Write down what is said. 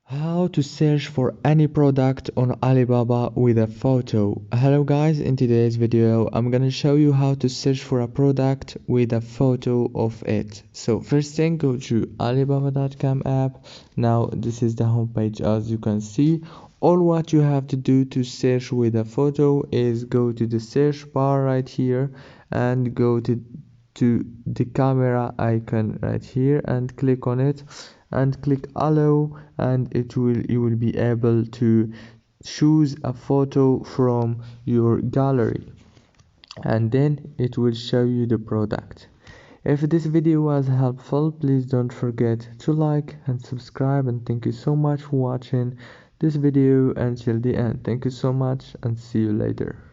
How to search for any product on Alibaba with a photo. Hello guys, in today's video I'm gonna show you how to search for a product with a photo of it. So first thing, go to alibaba.com app. Now this is the homepage. As you can see, all what you have to do to search with a photo is go to the search bar right here and go to the camera icon right here and click on it and click allow, and you will be able to choose a photo from your gallery, and then it will show you the product. If this video was helpful, please don't forget to like and subscribe, and thank you so much for watching this video until the end. Thank you so much and see you later.